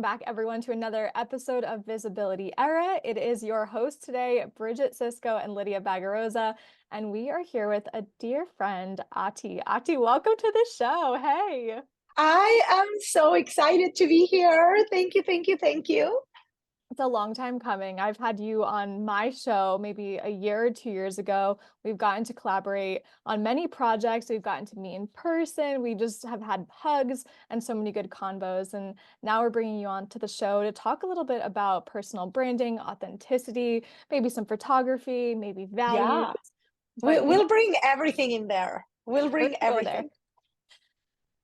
Back everyone to another episode of Visibility Era. It is your host today, Bridget Cisco and Lydia Bagarosa, and we are here with a dear friend, Ati. Ati, welcome to the show. Hey. I am so excited to be here. Thank you, thank you, thank you. It's a long time coming. I've had you on my show maybe a year or 2 years ago. We've gotten to collaborate on many projects. We've gotten to meet in person. We just have had hugs and so many good convos. And now we're bringing you on to the show to talk a little bit about personal branding, authenticity, maybe some photography, maybe values. Yeah, But we'll bring everything in there. We'll we're bring gonna go there. everything.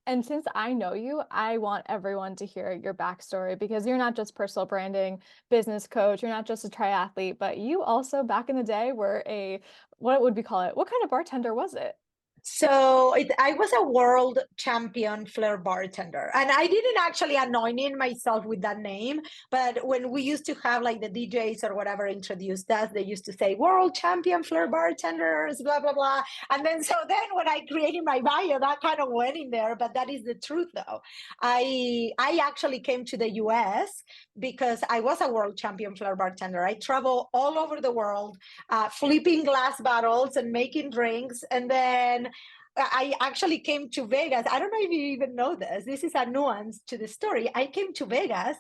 And since I know you, I want everyone to hear your backstory because you're not just personal branding, business coach, you're not just a triathlete, but you also back in the day were what would we call it? What kind of bartender was it? I was a world champion flair bartender, and I didn't actually anoint myself with that name. But when we used to have like the DJs or whatever introduced us, they used to say world champion flair bartenders, blah blah blah. And then when I created my bio, that kind of went in there. But that is the truth, though. I actually came to the U.S. because I was a world champion flair bartender. I travel all over the world, flipping glass bottles and making drinks, and then I actually came to Vegas. I don't know if you even know this. This is a nuance to the story. I came to Vegas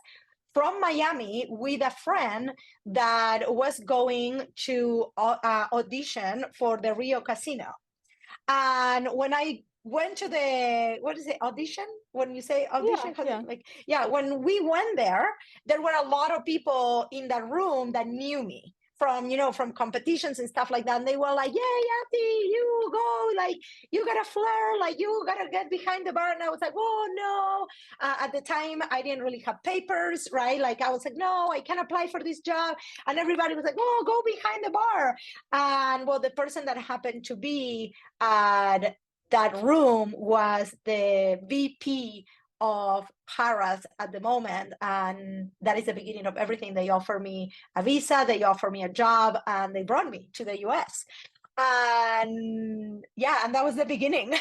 from Miami with a friend that was going to audition for the Rio Casino. And when I went to the, what is it, audition? When you say audition, Yeah. yeah, when we went there were a lot of people in that room that knew me from competitions and stuff like that. And they were like, yeah, Yati, you go, like, you got a flair, like, you got to get behind the bar. And I was like, oh, no. At the time, I didn't really have papers, right? Like, I was like, no, I can't apply for this job. And everybody was like, oh, go behind the bar. And well, the person that happened to be at that room was the VP of Harrah's at the moment, and that is the beginning of everything. They offer me a visa, they offer me a job, and they brought me to the US. And yeah, and that was the beginning.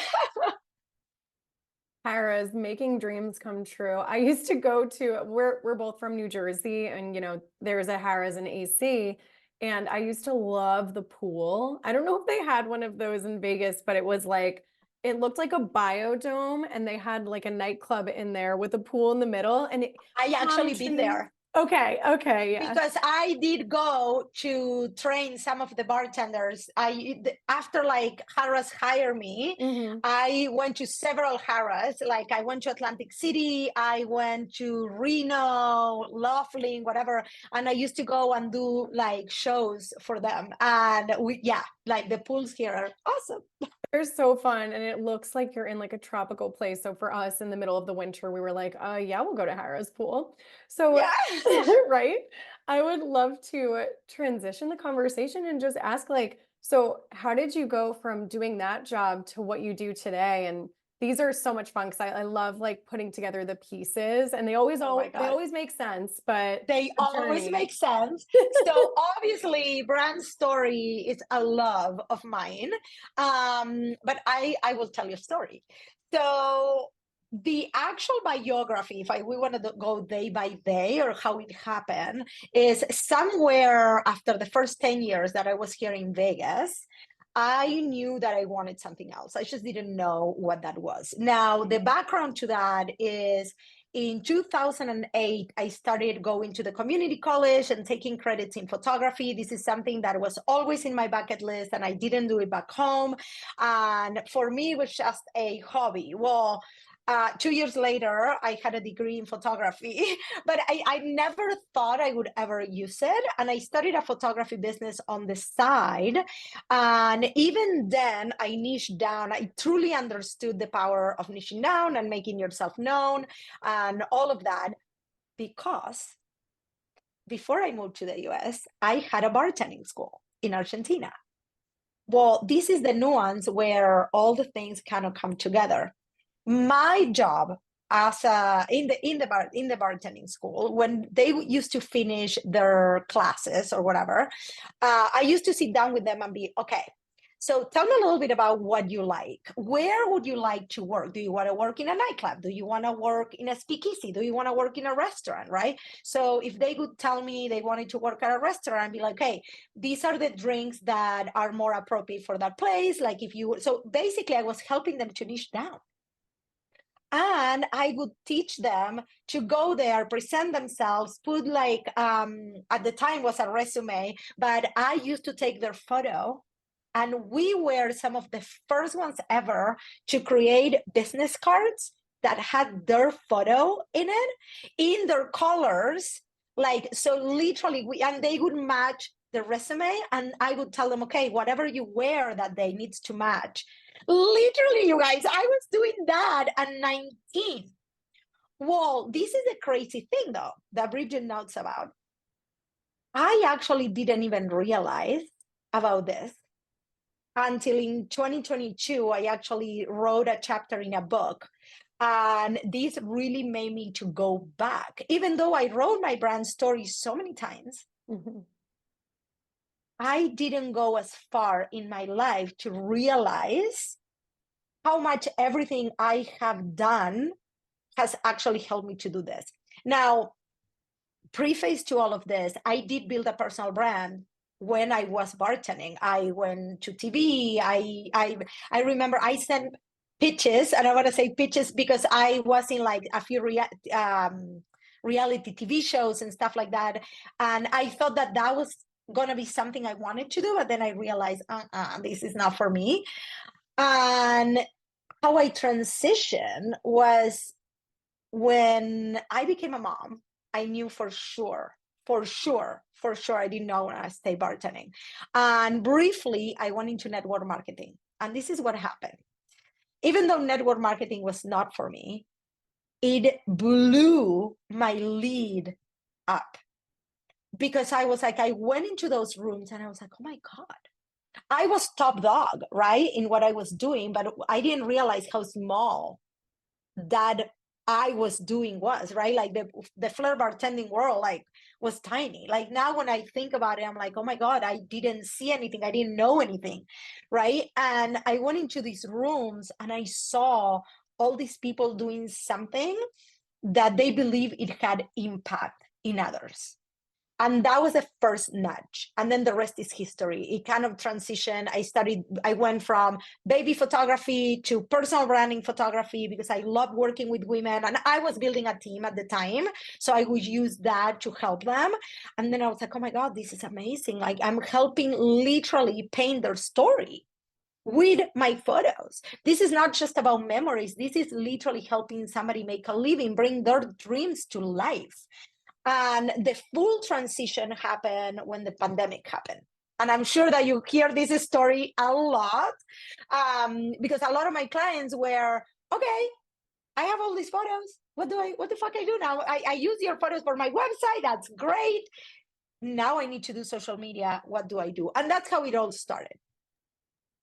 Harrah's making dreams come true. I used to go to, we're both from New Jersey, and there's a Harrah's in AC, and I used to love the pool. I don't know if they had one of those in Vegas, but it looked like a biodome, and they had like a nightclub in there with a pool in the middle, and I actually been trees. there. Okay, yeah. Because I did go to train some of the bartenders. After like Harrah's hired me, I went to several Harrah's. Like I went to Atlantic City, I went to Reno, Laughlin, whatever, and I used to go and do like shows for them. And like the pools here are awesome. They're so fun, and it looks like you're in like a tropical place. So for us in the middle of the winter, we were like, yeah, we'll go to Harrah's pool. So, Yeah. right? I would love to transition the conversation and just ask like, so how did you go from doing that job to what you do today? And these are so much fun because I love like putting together the pieces, and they always Oh my they God. always make sense, but They the always journey. make sense. So obviously, brand story is a love of mine. But I will tell you a story. So the actual biography, if we want to go day by day or how it happened, is somewhere after the first 10 years that I was here in Vegas. I knew that I wanted something else. I just didn't know what that was. Now, the background to that is in 2008, I started going to the community college and taking credits in photography. This is something that was always in my bucket list, and I didn't do it back home. And for me, it was just a hobby. Well, 2 years later, I had a degree in photography, but I never thought I would ever use it. And I started a photography business on the side. And even then, I niched down. I truly understood the power of niching down and making yourself known and all of that, because before I moved to the US, I had a bartending school in Argentina. Well, this is the nuance where all the things kind of come together. My job as in the bartending school, when they used to finish their classes or whatever, I used to sit down with them and be okay. So tell me a little bit about what you like. Where would you like to work? Do you want to work in a nightclub? Do you want to work in a speakeasy? Do you want to work in a restaurant, right? So if they would tell me they wanted to work at a restaurant, I'd be like, hey, these are the drinks that are more appropriate for that place. Like if you, so basically I was helping them to niche down. And I would teach them to go there, present themselves, put like, at the time was a resume, but I used to take their photo. And we were some of the first ones ever to create business cards that had their photo in it, in their colors. Like, so literally, and they would match the resume. And I would tell them, okay, whatever you wear that day needs to match. Literally, you guys, I was doing that at 19. Well, this is a crazy thing, though, that Bridget notes about. I actually didn't even realize about this until in 2022, I actually wrote a chapter in a book. And this really made me to go back. Even though I wrote my brand story so many times, I didn't go as far in my life to realize how much everything I have done has actually helped me to do this. Now, preface to all of this, I did build a personal brand when I was bartending. I went to TV. I remember I sent pitches, and I want to say pitches because I was in like a few reality TV shows and stuff like that. And I thought that that was going to be something I wanted to do. But then I realized, this is not for me. And how I transitioned was when I became a mom. I knew for sure, I didn't know when I stay bartending. And briefly, I went into network marketing. And this is what happened. Even though network marketing was not for me, it blew my lead up. Because I was like, I went into those rooms and I was like, oh my God. I was top dog, right, in what I was doing, but I didn't realize how small that I was doing was, right? Like the flair bartending world, like, was tiny. Like now when I think about it, I'm like, oh my God, I didn't see anything. I didn't know anything, right? And I went into these rooms and I saw all these people doing something that they believe it had impact in others. And that was the first nudge. And then the rest is history. It kind of transitioned. I went from baby photography to personal branding photography because I love working with women. And I was building a team at the time. So I would use that to help them. And then I was like, oh my God, this is amazing. Like I'm helping literally paint their story with my photos. This is not just about memories. This is literally helping somebody make a living, bring their dreams to life. And the full transition happened when the pandemic happened. And I'm sure that you hear this story a lot because a lot of my clients were, okay, I have all these photos. What the fuck I do now? I use your photos for my website. That's great. Now I need to do social media. What do I do? And that's how it all started.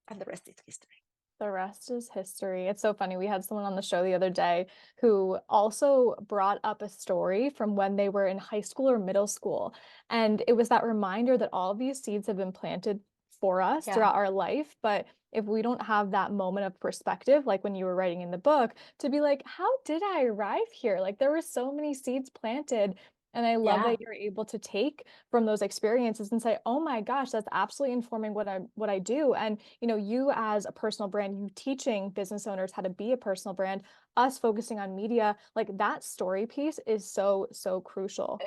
And the rest is history. The rest is history. It's so funny. We had someone on the show the other day who also brought up a story from when they were in high school or middle school. And it was that reminder that all of these seeds have been planted for us throughout our life. But if we don't have that moment of perspective, like when you were writing in the book, to be like, how did I arrive here? Like there were so many seeds planted. And I love that you're able to take from those experiences and say, oh my gosh, that's absolutely informing what I do. And you as a personal brand, you teaching business owners how to be a personal brand, us focusing on media, like that story piece is so, so crucial.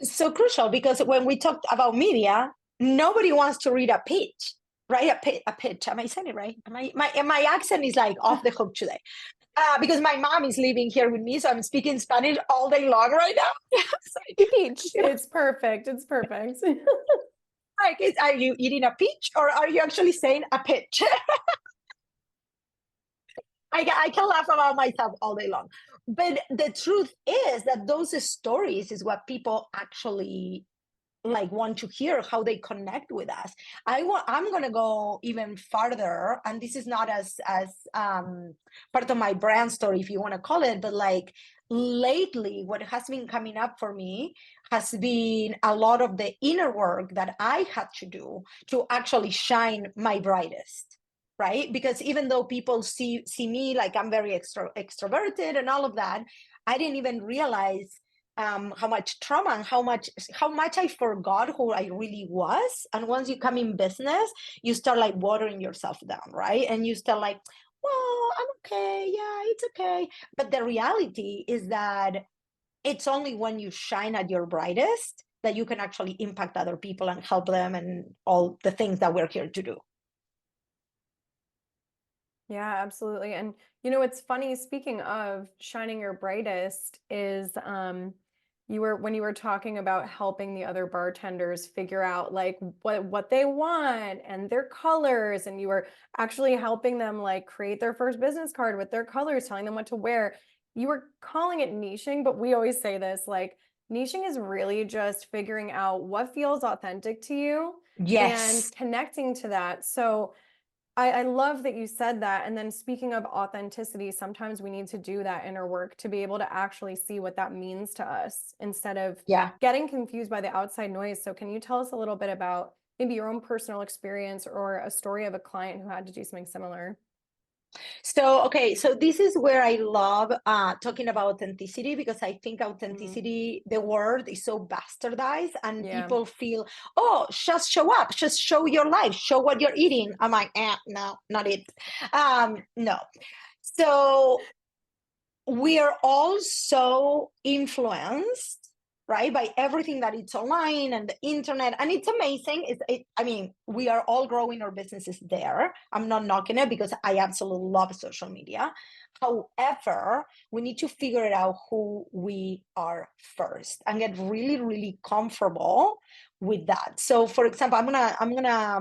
So crucial because when we talked about media, nobody wants to read a pitch, right? A pitch. Am I saying it right? My accent is like off the hook today. Because my mom is living here with me, so I'm speaking Spanish all day long right now. Peach. It's perfect. It's perfect. Like, are you eating a peach or are you actually saying a pitch? I can laugh about myself all day long. But the truth is that those stories is what people actually like want to hear, how they connect with us. I'm going to go even farther, and this is not as part of my brand story, if you want to call it, but like lately what has been coming up for me has been a lot of the inner work that I had to do to actually shine my brightest. right? Because even though people see me like I'm very extroverted and all of that, I didn't even realize how much trauma and how much I forgot who I really was. And once you come in business, you start like watering yourself down, right? And you start like, well, I'm okay, yeah, it's okay. But the reality is that it's only when you shine at your brightest that you can actually impact other people and help them and all the things that we're here to do. Yeah, absolutely. And it's funny, speaking of shining your brightest, is when you were talking about helping the other bartenders figure out like what they want and their colors, and you were actually helping them like create their first business card with their colors, telling them what to wear. You were calling it niching, but we always say this, like niching is really just figuring out what feels authentic to you and Yes. connecting to that. So I love that you said that. And then speaking of authenticity, sometimes we need to do that inner work to be able to actually see what that means to us instead of Yeah. getting confused by the outside noise. So can you tell us a little bit about maybe your own personal experience or a story of a client who had to do something similar? So, okay, so this is where I love talking about authenticity, because I think authenticity, the word is so bastardized, and Yeah. people feel, oh, just show up, just show your life, show what you're eating. I'm like, no, not it. No. So we are all so influenced, right, by everything that it's online and the internet, and it's amazing. I mean, we are all growing our businesses there. I'm not knocking it, because I absolutely love social media. However, we need to figure it out who we are first and get really, really comfortable with that. So, for example, I'm gonna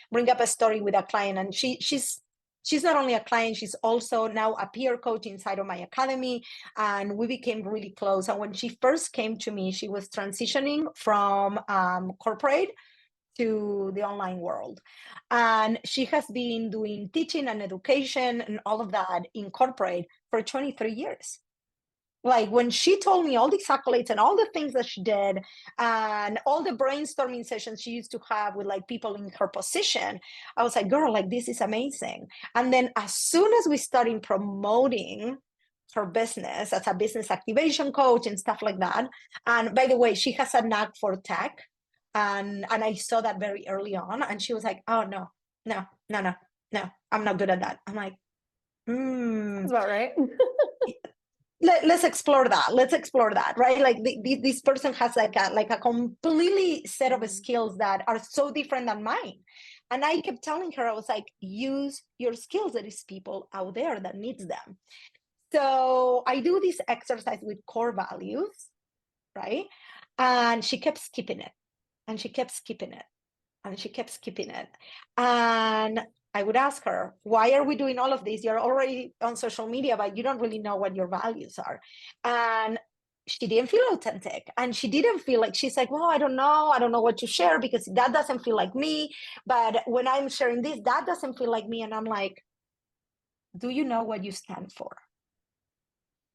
bring up a story with a client, and she's not only a client, she's also now a peer coach inside of my academy, and we became really close. And when she first came to me, she was transitioning from corporate to the online world, and she has been doing teaching and education and all of that in corporate for 23 years. Like, when she told me all these accolades and all the things that she did and all the brainstorming sessions she used to have with like people in her position, I was like, girl, like, this is amazing. And then as soon as we started promoting her business as a business activation coach and stuff like that, and by the way, she has a knack for tech, and I saw that very early on, and she was like, oh, no, no, no, no, no, I'm not good at that. I'm like, That's about right. let's explore that. Let's explore that, right? Like, this person has like a completely set of skills that are so different than mine. And I kept telling her, I was like, use your skills. There is people out there that needs them. So I do this exercise with core values, right? And she kept skipping it, and she kept skipping it, and she kept skipping it. And I would ask her, why are we doing all of this? You're already on social media, but you don't really know what your values are. And she didn't feel authentic. And she didn't feel like, she's like, well, I don't know. I don't know what to share, because that doesn't feel like me. But when I'm sharing this, that doesn't feel like me. And I'm like, do you know what you stand for?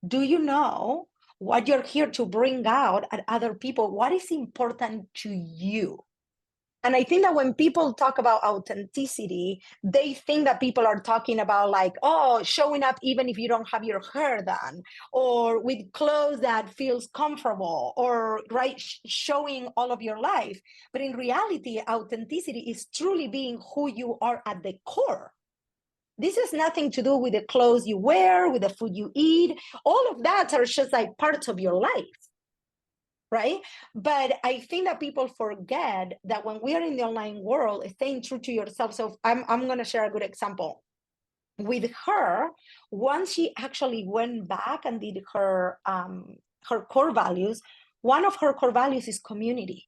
Do you know what you're here to bring out at other people? What is important to you? And I think that when people talk about authenticity, they think that people are talking about like, oh, showing up even if you don't have your hair done, or with clothes that feels comfortable, or right, showing all of your life. But in reality, authenticity is truly being who you are at the core. This has nothing to do with the clothes you wear, with the food you eat. All of that are just like parts of your life, right? But I think that people forget that when we are in the online world, staying true to yourself. So I'm going to share a good example with her. Once she actually went back and did her core values, one of her core values is community.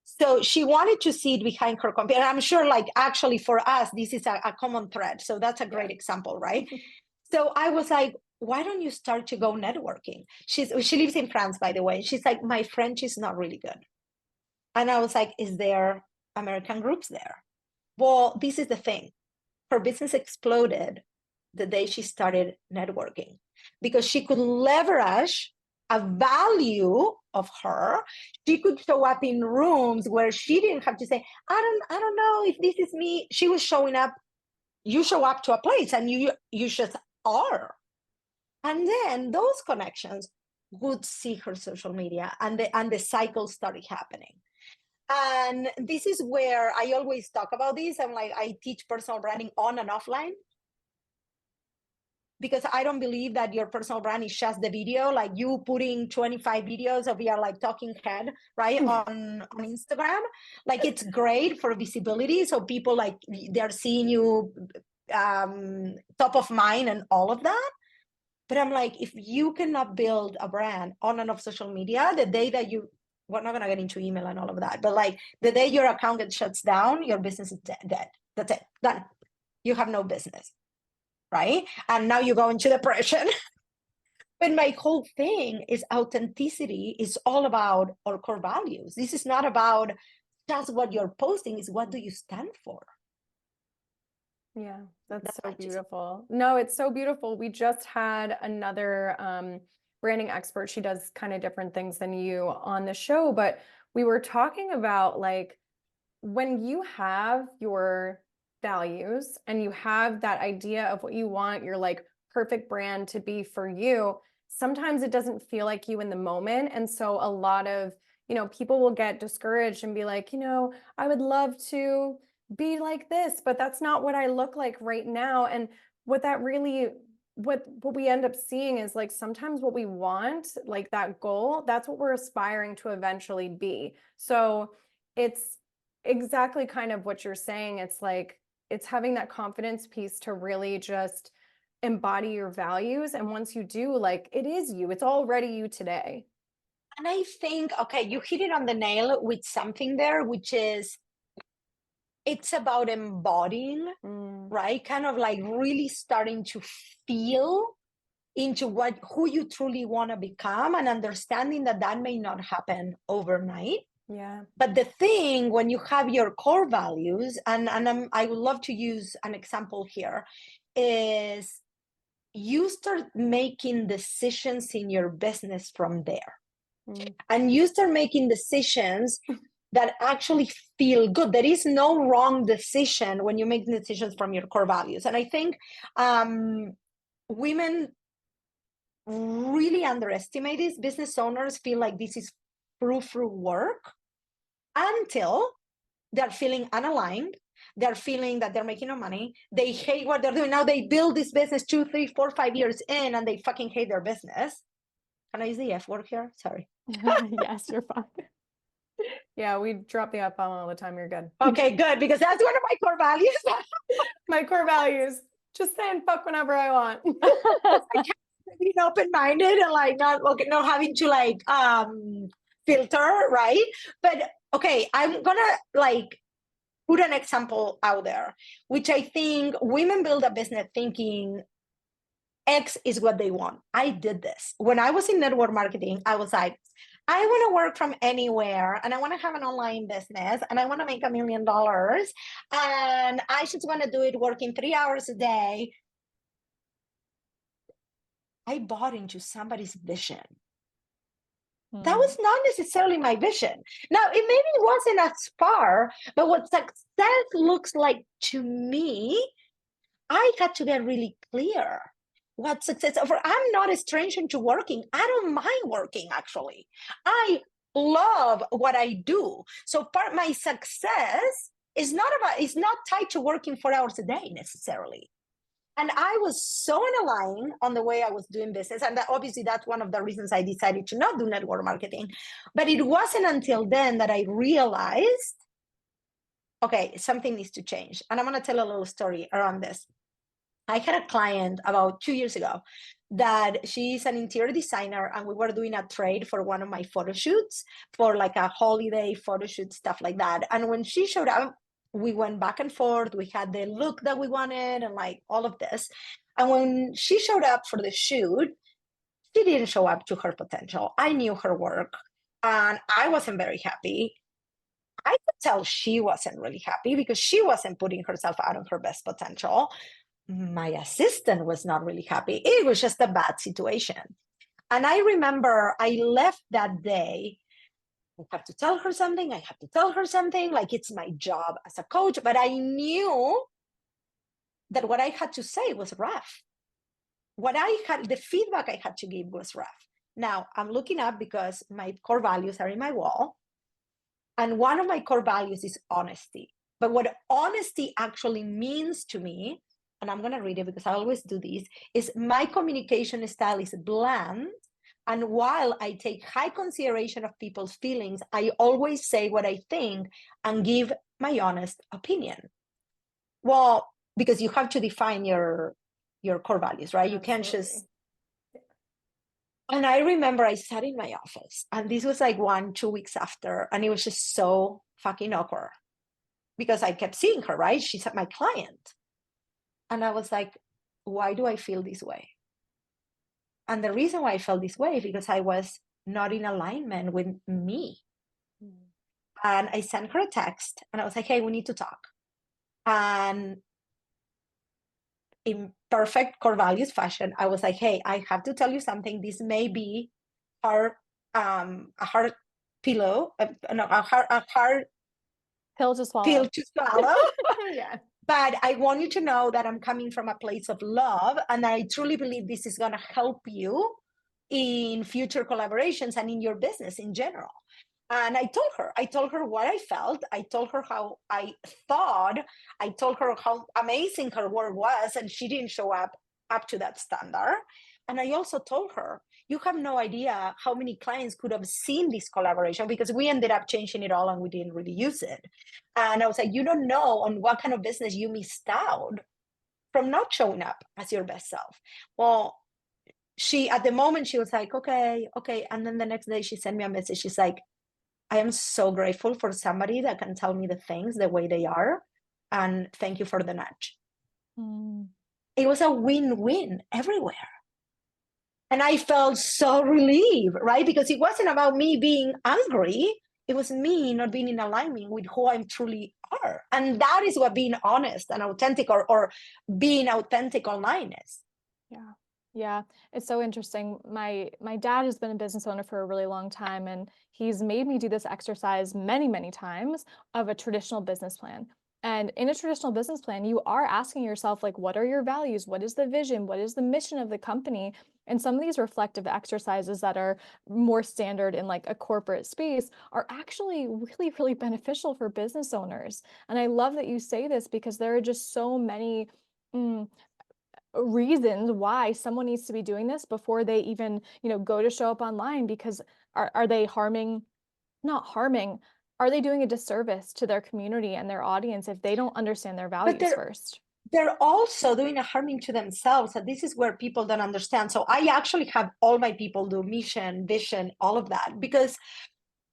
So she wanted to see it behind her computer. I'm sure, like, actually for us, this is a common thread. So that's a great example, right? So I was like, why don't you start to go networking? She lives in France, by the way. She's like, my French is not really good. And I was like, is there American groups there? Well, this is the thing. Her business exploded the day she started networking, because she could leverage a value of her. She could show up in rooms where she didn't have to say, I don't know if this is me. She was showing up. You show up to a place and you just are. And then those connections would see her social media, and the cycle started happening. And this is where I always talk about this. I'm like, I teach personal branding on and offline, because I don't believe that your personal brand is just the video, like you putting 25 videos of your like talking head, right, on Instagram. Like, it's great for visibility, so people like they're seeing you top of mind and all of that. But I'm like, if you cannot build a brand on and off social media, the day that we're not gonna get into email and all of that, but like the day your account gets shuts down, your business is dead. That's it, done. You have no business. Right? And now you go into depression. But my whole thing is authenticity is all about our core values. This is not about just what you're posting, is what do you stand for? Yeah, that's so beautiful. No, it's so beautiful. We just had another branding expert. She does kind of different things than you on the show, but we were talking about like when you have your values and you have that idea of what you want your like perfect brand to be for you, sometimes it doesn't feel like you in the moment. And so a lot of, people will get discouraged and be like, I would love to be like this, but that's not what I look like right now. And what that really, what we end up seeing is like sometimes what we want, like that goal, that's what we're aspiring to eventually be. So it's exactly kind of what you're saying. It's like, it's having that confidence piece to really just embody your values. And once you do, like, it is you, it's already you today. And I think, okay, you hit it on the nail with something there, which is it's about embodying, right? Kind of like really starting to feel into who you truly want to become, and understanding that that may not happen overnight. Yeah. But the thing, when you have your core values, and I would love to use an example here, is you start making decisions in your business from there. And you start making decisions that actually feel good. There is no wrong decision when you make decisions from your core values. And I think women really underestimate this. Business owners feel like this is frou-frou work until they're feeling unaligned. They're feeling that they're making no money. They hate what they're doing. Now they build this business 2, 3, 4, 5 years in, and they fucking hate their business. Can I use the F word here? Sorry. Yes, you're fine. Yeah, we drop the F-bomb all the time. You're good. Okay, good, because that's one of my core values. My core values, just saying fuck whenever I want. Being open-minded and like not having to like filter, right? But okay, I'm gonna like put an example out there, which I think women build a business thinking X is what they want. I did this. When I was in network marketing, I was like, I want to work from anywhere, and I want to have an online business, and I want to make $1 million, and I just want to do it working 3 hours a day. I bought into somebody's vision. That was not necessarily my vision. Now, it maybe wasn't as far, but what success looks like to me, I had to get really clear what success. I'm not a stranger to working. I don't mind working, actually. I love what I do. So my success is not tied to working 4 hours a day necessarily. And I was so unaligned on the way I was doing business. And obviously, that's one of the reasons I decided to not do network marketing. But it wasn't until then that I realized, okay, something needs to change. And I'm going to tell a little story around this. I had a client about 2 years ago that she's an interior designer, and we were doing a trade for one of my photo shoots, for like a holiday photo shoot, stuff like that. And when she showed up, we went back and forth. We had the look that we wanted and like all of this. And when she showed up for the shoot, she didn't show up to her potential. I knew her work, and I wasn't very happy. I could tell she wasn't really happy because she wasn't putting herself out of her best potential. My assistant was not really happy. It was just a bad situation. And I remember I left that day. I have to tell her something. I have to tell her something. Like, it's my job as a coach. But I knew that what I had to say was rough. The feedback I had to give was rough. Now I'm looking up because my core values are in my wall. And one of my core values is honesty. But what honesty actually means to me, and I'm going to read it because I always do this, is my communication style is bland. And while I take high consideration of people's feelings, I always say what I think and give my honest opinion. Well, because you have to define your core values, right? You can't just. And I remember I sat in my office, and this was like 2 weeks after, and it was just so fucking awkward because I kept seeing her, right? She's my client. And I was like, why do I feel this way? And the reason why I felt this way is because I was not in alignment with me. And I sent her a text, and I was like, hey, we need to talk. And in perfect core values fashion, I was like, hey, I have to tell you something. This may be a hard pillow, a hard Pill to swallow. pill to swallow. Yeah. But I want you to know that I'm coming from a place of love, and I truly believe this is going to help you in future collaborations and in your business in general. And I told her what I felt. I told her how I thought. I told her how amazing her work was, and she didn't show up to that standard. And I also told her, you have no idea how many clients could have seen this collaboration, because we ended up changing it all and we didn't really use it. And I was like, you don't know on what kind of business you missed out from not showing up as your best self. Well, at the moment, she was like, okay. And then the next day she sent me a message. She's like, I am so grateful for somebody that can tell me the things the way they are. And thank you for the nudge. It was a win-win everywhere. And I felt so relieved, right? Because it wasn't about me being angry. It was me not being in alignment with who I truly are. And that is what being honest and authentic or being authentic online is. Yeah. Yeah, it's so interesting. My dad has been a business owner for a really long time, and he's made me do this exercise many, many times of a traditional business plan. And in a traditional business plan, you are asking yourself, like, what are your values? What is the vision? What is the mission of the company? And some of these reflective exercises that are more standard in like a corporate space are actually really, really beneficial for business owners. And I love that you say this because there are just so many reasons why someone needs to be doing this before they even, go to show up online, because are they not harming, are they doing a disservice to their community and their audience if they don't understand their values first? They're also doing a harming to themselves. And this is where people don't understand. So I actually have all my people do mission, vision, all of that, because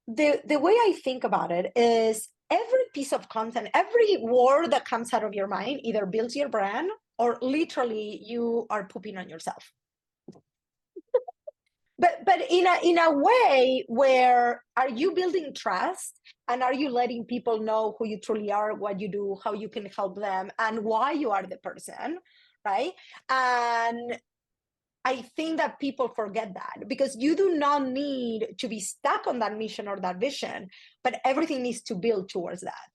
the way I think about it is every piece of content, every word that comes out of your mind either builds your brand or literally you are pooping on yourself. but in a way where, are you building trust and are you letting people know who you truly are, what you do, how you can help them, and why you are the person, right? And I think that people forget that, because you do not need to be stuck on that mission or that vision, but everything needs to build towards that.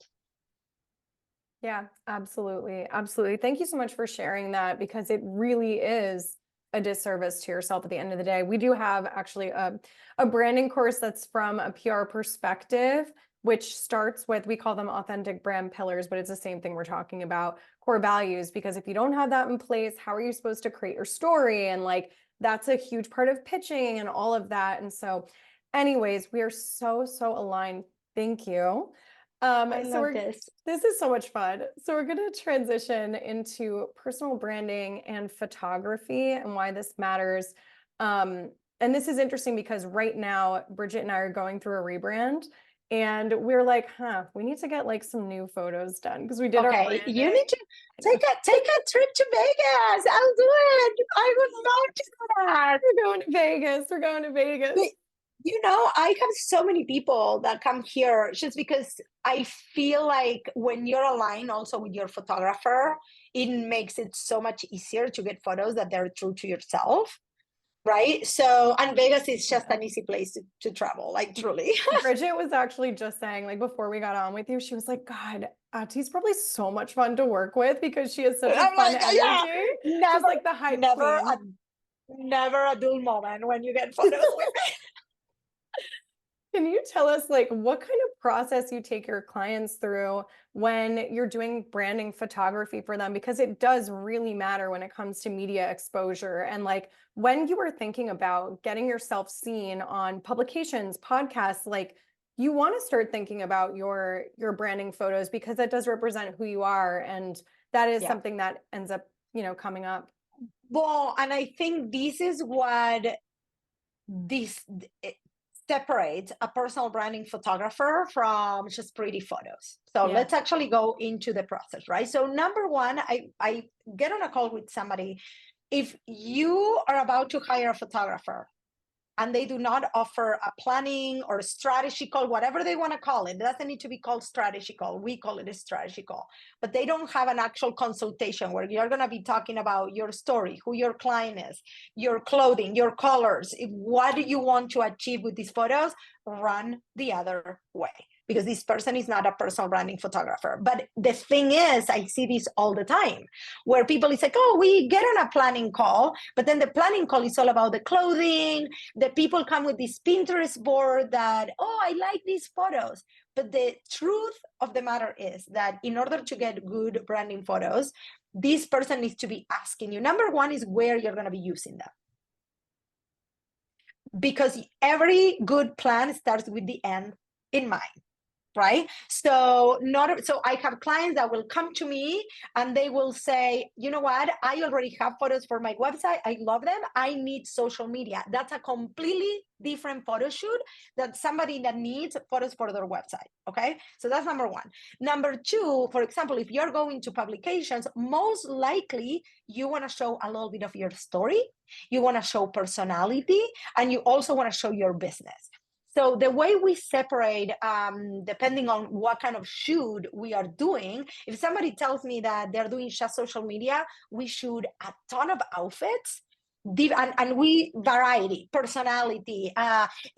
Yeah, absolutely. Absolutely. Thank you so much for sharing that, because it really is a disservice to yourself at the end of the day. We do have actually a branding course that's from a PR perspective, which starts with, we call them authentic brand pillars, but it's the same thing we're talking about, core values, because if you don't have that in place, how are you supposed to create your story? And like, that's a huge part of pitching and all of that. And so anyways, we are so aligned. Thank you. This is so much fun. So we're going to transition into personal branding and photography and why this matters. And this is interesting because right now, Bridget and I are going through a rebrand, and we're like, we need to get like some new photos done because we did our branding. You need to take a trip to Vegas. I'll do it. I would love to do that. We're going to Vegas. We're going to Vegas. But, I have so many people that come here just because I feel like when you're aligned also with your photographer, it makes it so much easier to get photos that they're true to yourself. right? So, and Vegas is just an easy place to travel, like truly. Bridget was actually just saying, like, before we got on with you, she was like, God, Ati's probably so much fun to work with because she has such a I'm fun like, yeah, energy. She's never, like the hype never a, queen. never a dull moment when you get photos with me. Can you tell us like what kind of process you take your clients through when you're doing branding photography for them? Because it does really matter when it comes to media exposure. And like when you were thinking about getting yourself seen on publications, podcasts, like you want to start thinking about your branding photos because that does represent who you are. And that is Yeah. something that ends up, coming up. Well, and I think this is what this it separates a personal branding photographer from just pretty photos. So Yeah. let's actually go into the process, right? So number one, I get on a call with somebody. If you are about to hire a photographer and they do not offer a planning or a strategy call, whatever they want to call it. It doesn't need to be called strategy call. We call it a strategy call. But they don't have an actual consultation where you're going to be talking about your story, who your client is, your clothing, your colors, what do you want to achieve with these photos. Run the other way, because this person is not a personal branding photographer. But the thing is, I see this all the time where people is like, oh, we get on a planning call, but then the planning call is all about the clothing. The people come with this Pinterest board that, oh, I like these photos. But the truth of the matter is that in order to get good branding photos, this person needs to be asking you. Number one is where you're going to be using them. Because every good plan starts with the end in mind. Right? So I have clients that will come to me and they will say, you know what? I already have photos for my website. I love them. I need social media. That's a completely different photo shoot than somebody that needs photos for their website. Okay. So that's number one. Number two, for example, if you're going to publications, most likely you want to show a little bit of your story. You want to show personality, and you also want to show your business. So the way we separate, depending on what kind of shoot we are doing, if somebody tells me that they're doing just social media, we shoot a ton of outfits, and we variety, personality.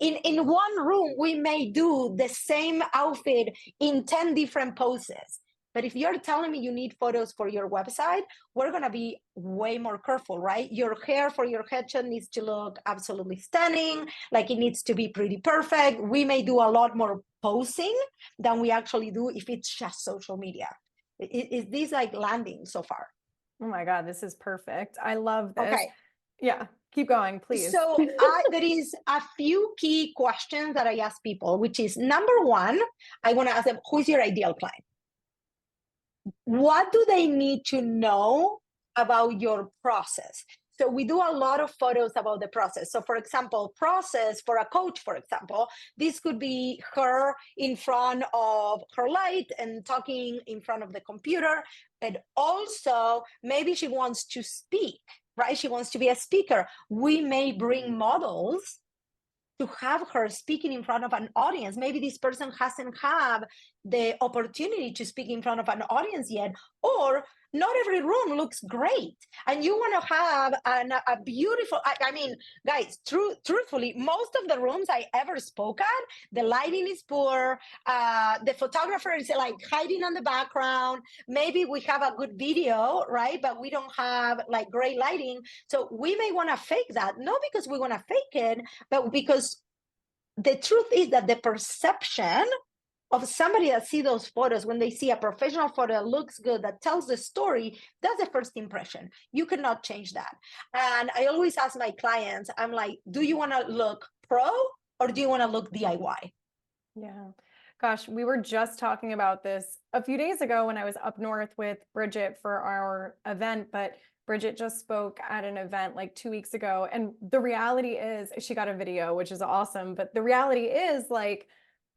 In one room, we may do the same outfit in 10 different poses. But if you're telling me you need photos for your website, we're going to be way more careful, right? Your hair for your headshot needs to look absolutely stunning. Like it needs to be pretty perfect. We may do a lot more posing than we actually do if it's just social media. Is this like landing so far? Oh my God, this is perfect. I love this. Okay. Yeah, keep going, please. So there is a few key questions that I ask people, which is number one, I want to ask them, who's your ideal client? What do they need to know about your process? So we do a lot of photos about the process. So for example, process for a coach, for example, this could be her in front of her light and talking in front of the computer. And also maybe she wants to speak, right? She wants to be a speaker. We may bring models to have her speaking in front of an audience. Maybe this person hasn't had the opportunity to speak in front of an audience yet, or not every room looks great. And you want to have a beautiful, I mean, guys, truthfully, most of the rooms I ever spoke at, the lighting is poor. The photographer is like hiding on the background. Maybe we have a good video, right? But we don't have like great lighting. So we may want to fake that, not because we want to fake it, but because the truth is that the perception of somebody that see those photos, when they see a professional photo that looks good, that tells the story, that's the first impression. You cannot change that. And I always ask my clients, I'm like, do you want to look pro or do you want to look DIY? Yeah. Gosh, we were just talking about this a few days ago when I was up north with Bridget for our event, but Bridget just spoke at an event like 2 weeks ago. And the reality is she got a video, which is awesome. But the reality is like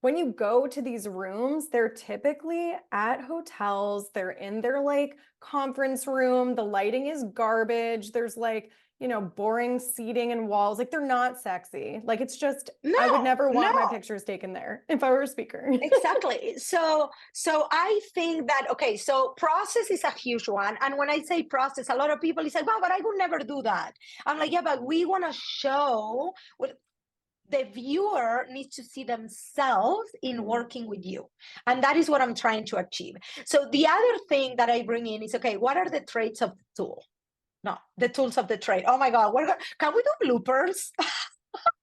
when you go to these rooms, they're typically at hotels, they're in their like conference room, the lighting is garbage. There's like, boring seating and walls. Like they're not sexy. Like it's just, I would No, never want my no. pictures taken there if I were a speaker. Exactly. So I think that, okay, so process is a huge one. And when I say process, a lot of people is like, well, but I would never do that. I'm like, yeah, but we want to show what the viewer needs to see themselves in working with you. And that is what I'm trying to achieve. So the other thing that I bring in is, okay, what are the traits of the tool? No, the tools of the trade. Oh my God, can we do bloopers?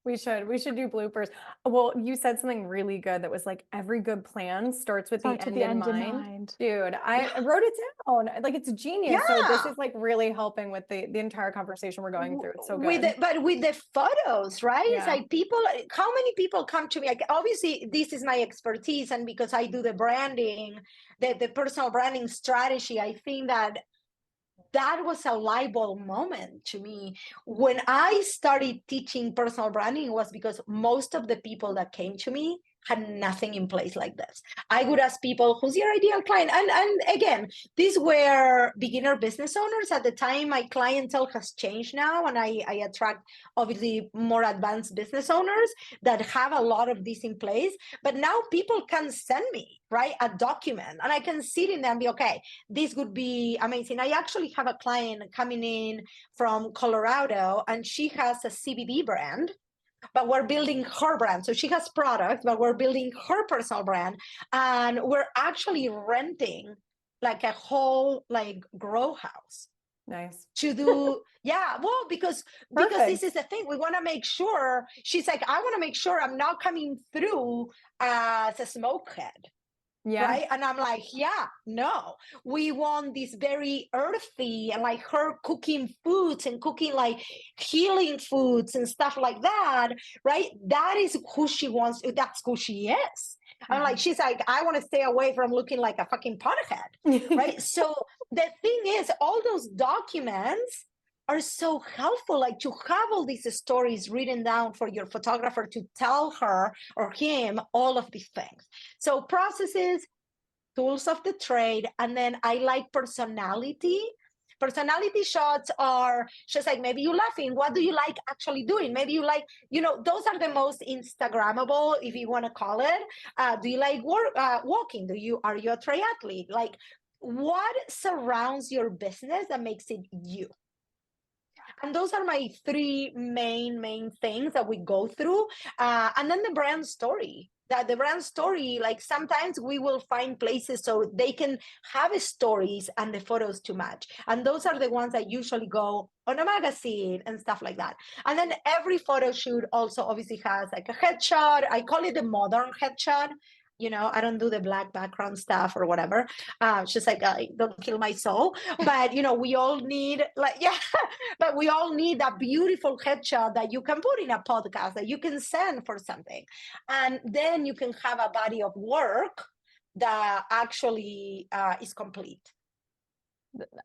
We should do bloopers. Well, you said something really good that was like every good plan starts with the Starts with end the in end in mind. mind. Dude, Yeah, I wrote it down. Like it's genius. So this yeah. is like really helping with the entire conversation we're going through. It's so good. But with the photos, right? It's Yeah. like people, how many people come to me? Like, obviously, this is my expertise, and because I do the branding, the personal branding strategy, I think that was a light bulb moment to me. When I started teaching personal branding, was because most of the people that came to me had nothing in place like this. I would ask people, who's your ideal client? And again, these were beginner business owners at the time. My clientele has changed now, and I attract obviously more advanced business owners that have a lot of this in place. But now people can send me, right, a document, and I can sit in there and be, okay, this would be amazing. I actually have a client coming in from Colorado, and she has a CBD brand, but we're building her brand. So she has products, but we're building her personal brand, and we're actually renting like a whole like grow house Nice. to do. Yeah, well, because this Perfect. is the thing, we want to make sure. She's like, I want to make sure I'm not coming through as a smokehead, Yeah. right? And I'm like, yeah, no, we want this very earthy, and like her cooking foods and cooking like healing foods and stuff like that, right? That is who she wants. That's who she is. I'm like, she's like, I want to stay away from looking like a fucking pothead, right? So the thing is, all those documents are so helpful, like to have all these stories written down for your photographer to tell her or him all of these things. So processes, tools of the trade, and then I like personality. Personality shots are just like, maybe you laughing. What do you like actually doing? Maybe you like, those are the most Instagrammable, if you want to call it. Do you like walking? Are you a triathlete? Like, what surrounds your business that makes it you? And those are my three main things that we go through. And then the brand story. That the brand story, like sometimes we will find places so they can have stories and the photos to match. And those are the ones that usually go on a magazine and stuff like that. And then every photo shoot also obviously has like a headshot. I call it the modern headshot. I don't do the black background stuff or whatever. It's just like, don't kill my soul. But we all need, like, yeah, but we all need a beautiful headshot that you can put in a podcast, that you can send for something, and then you can have a body of work that actually is complete.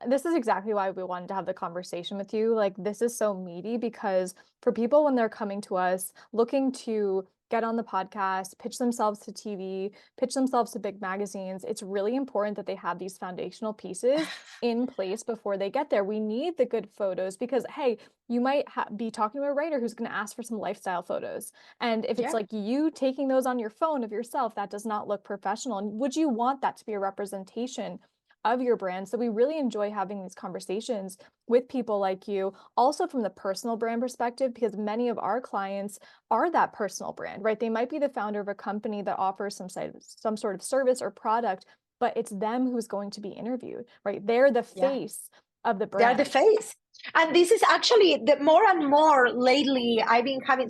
This is exactly why we wanted to have the conversation with you. Like, this is so meaty because for people, when they're coming to us looking to get on the podcast, pitch themselves to TV, pitch themselves to big magazines, it's really important that they have these foundational pieces in place before they get there. We need the good photos because, hey, you might be talking to a writer who's going to ask for some lifestyle photos. And if it's Yeah. like you taking those on your phone of yourself, that does not look professional. And would you want that to be a representation of your brand? So we really enjoy having these conversations with people like you, also from the personal brand perspective, because many of our clients are that personal brand, right? They might be the founder of a company that offers some sort of service or product, but it's them who's going to be interviewed, right? They're the Yeah. face of the They're the brand. face. And this is actually the more and more lately I've been having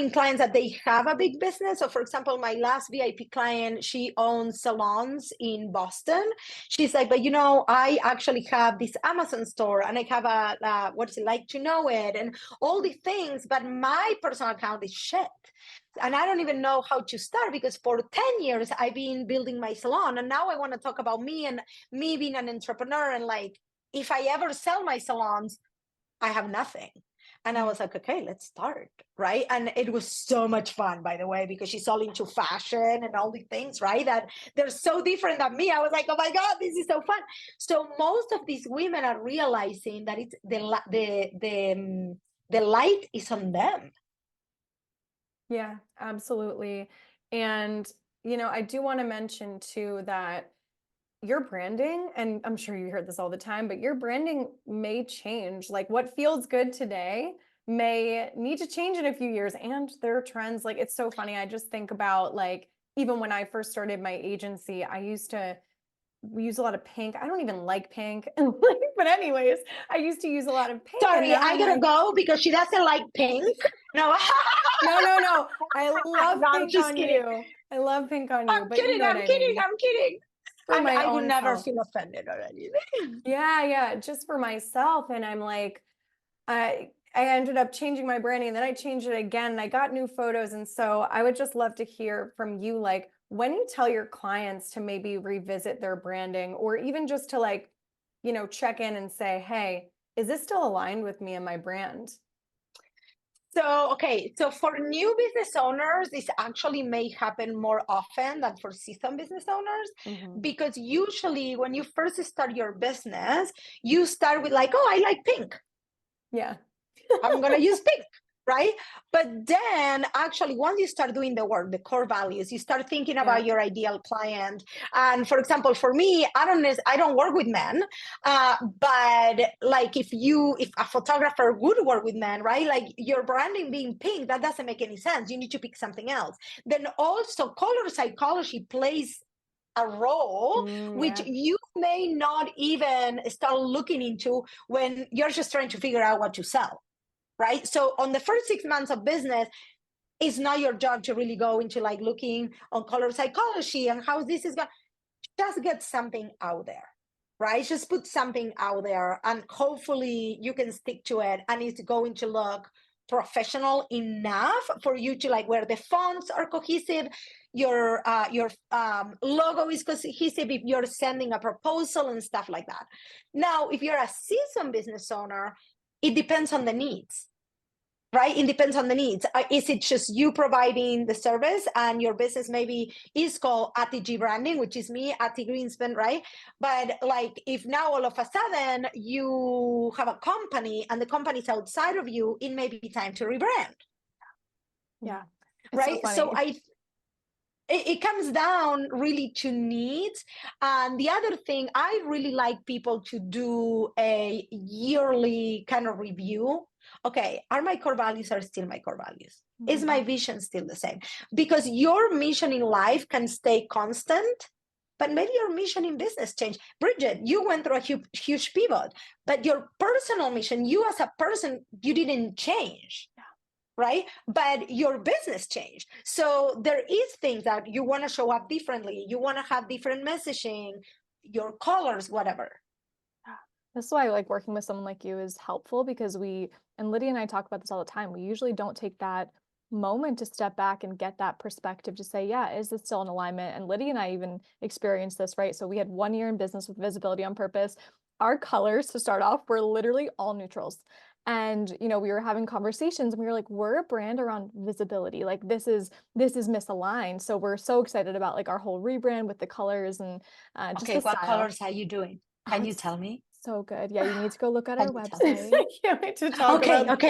clients that they have a big business. So for example, my last VIP client, she owns salons in Boston. She's like, but I actually have this Amazon store, and I have a what's it like to know it, and all these things, but my personal account is shit. And I don't even know how to start, because for 10 years I've been building my salon, and now I want to talk about me and me being an entrepreneur, and like, if I ever sell my salons, I have nothing. And I was like, okay, let's start. Right. And it was so much fun, by the way, because she's all into fashion and all these things, right? That they're so different than me. I was like, oh my God, this is so fun. So most of these women are realizing that it's the light is on them. Yeah, absolutely. And, I do want to mention too that your branding, and I'm sure you heard this all the time, but your branding may change. Like what feels good today may need to change in a few years, and there are trends. Like it's so funny. I just think about like even when I first started my agency, I used to use a lot of pink. I don't even like pink. But anyways, I used to use a lot of pink, and Sorry, now I I'm gotta like, go because she doesn't like pink. No, no. I love no, I'm pink just on kidding. you. I love pink on I'm you, but you kidding. know what I'm I kidding. mean. I'm kidding. For my I would own never self. feel offended or anything. Yeah, just for myself. And I'm like, I ended up changing my branding, and then I changed it again, and I got new photos. And so I would just love to hear from you, like when you tell your clients to maybe revisit their branding, or even just to like, check in and say, hey, is this still aligned with me and my brand? So, okay, so for new business owners, this actually may happen more often than for seasoned business owners, Mm-hmm. because usually when you first start your business, you start with like, oh, I like pink. Yeah. I'm going to use pink, right? But then actually, once you start doing the work, the core values, you start thinking Yeah. about your ideal client. And for example, for me, I don't work with men, but like if a photographer would work with men, right? Like your branding being pink, that doesn't make any sense. You need to pick something else. Then also color psychology plays a role which Yeah. you may not even start looking into when you're just trying to figure out what to sell, right? So on the first 6 months of business, it's not your job to really go into like looking on color psychology and how this is going. Just get something out there, right? Just put something out there, and hopefully you can stick to it, and it's going to look professional enough for you to like where the fonts are cohesive, your logo is cohesive if you're sending a proposal and stuff like that. Now, if you're a seasoned business owner, it depends on the needs, right? It depends on the needs. Is it just you providing the service and your business maybe is called Ati branding, which is me, Ati Grinspun, right? But like if now all of a sudden you have a company and the company's outside of you, it may be time to rebrand. Yeah. It's so Right. So funny. it comes down really to needs. And the other thing, I really like people to do a yearly kind of review. Okay, are my core values are still my core values? Is my vision still the same? Because your mission in life can stay constant, but maybe your mission in business changed. Bridget, you went through a huge pivot, but your personal mission, you as a person, you didn't change, right? But your business changed. So there is things that you want to show up differently. You want to have different messaging, your colors, whatever. That's why like working with someone like you is helpful, because and Lydia and I talk about this all the time. We usually don't take that moment to step back and get that perspective to say, yeah, is this still in alignment? And Lydia and I even experienced this, right? So we had 1 year in business with Visibility on Purpose. Our colors to start off were literally all neutrals. And we were having conversations and we were like, we're a brand around visibility. Like this is misaligned. So we're so excited about like our whole rebrand with the colors and just Okay, the what style. colors are you doing? Can you tell me? So good. Yeah, you need to go look at our Can you tell me? website. I can't wait to talk Okay, about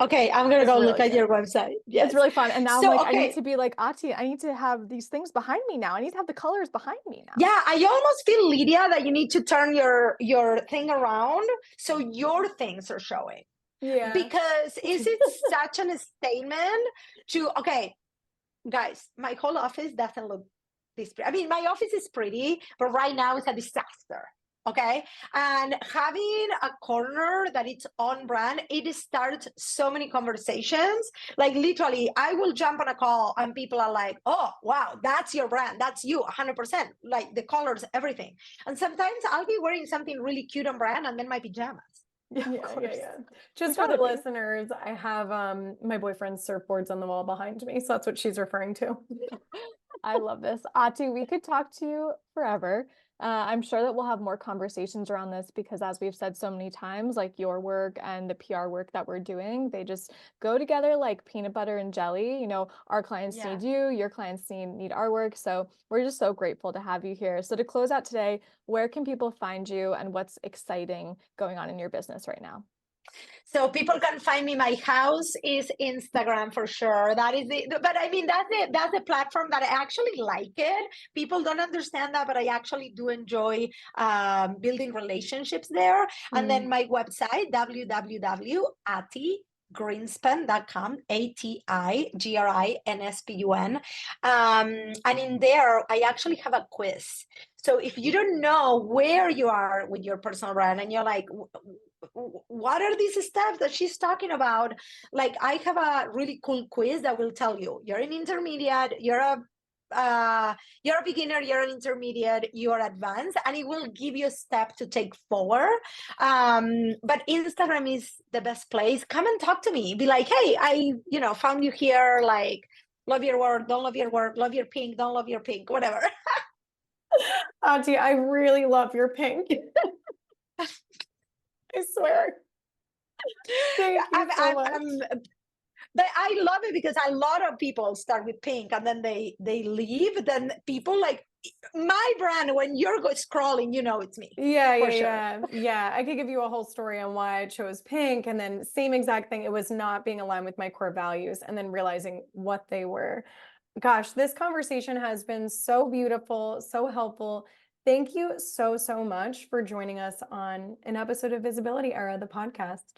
okay. I'm gonna It's go really look at good. your website. Yes. It's really fun. And now I'm So like, I need okay, to be like, Ati, I need to have these things behind me now. I need to have the colors behind me now. yeah, I almost feel, Lydia, that you need to turn your thing around so your things are showing. Yeah. Because is it such a statement to, okay, guys, my whole office doesn't look this pretty. I mean, my office is pretty, but right now it's a disaster. Okay. And having a corner that it's on brand, it starts so many conversations. Like literally, I will jump on a call and people are like, oh, wow, that's your brand. That's you 100%. Like the colors, everything. And sometimes I'll be wearing something really cute on brand and then my pajamas. Yeah, Yeah. Just for the listeners, I have my boyfriend's surfboards on the wall behind me, so that's what she's referring to. I love this. Ati, we could talk to you forever. I'm sure that we'll have more conversations around this because, as we've said so many times, like your work and the PR work that we're doing, they just go together like peanut butter and jelly. Our clients Yeah. need you, your clients need our work. So we're just so grateful to have you here. So to close out today, where can people find you and what's exciting going on in your business right now? So people can find me. My house is Instagram for sure. That is but I mean that's the platform that I actually like it. People don't understand that, but I actually do enjoy building relationships there. And then my website www.atigrinspun.com, ATIGRINSPUN. And in there, I actually have a quiz. So if you don't know where you are with your personal brand and you're like, what are these steps that she's talking about? Like, I have a really cool quiz that will tell you you're an intermediate, you're a beginner, you're an intermediate, you're advanced, and it will give you a step to take forward. But Instagram is the best place. Come and talk to me. Be like, hey, I found you here. Like, love your work, don't love your work, love your pink, don't love your pink, whatever. Ati, I really love your pink. I swear. Thank you so much. But I love it because a lot of people start with pink and then they leave. Then people like my brand, when you're scrolling, it's me. Yeah, for yeah, sure. yeah. Yeah, I could give you a whole story on why I chose pink, and then same exact thing. It was not being aligned with my core values and then realizing what they were. Gosh, this conversation has been so beautiful, so helpful. Thank you so, so much for joining us on an episode of Visibility Era, the podcast.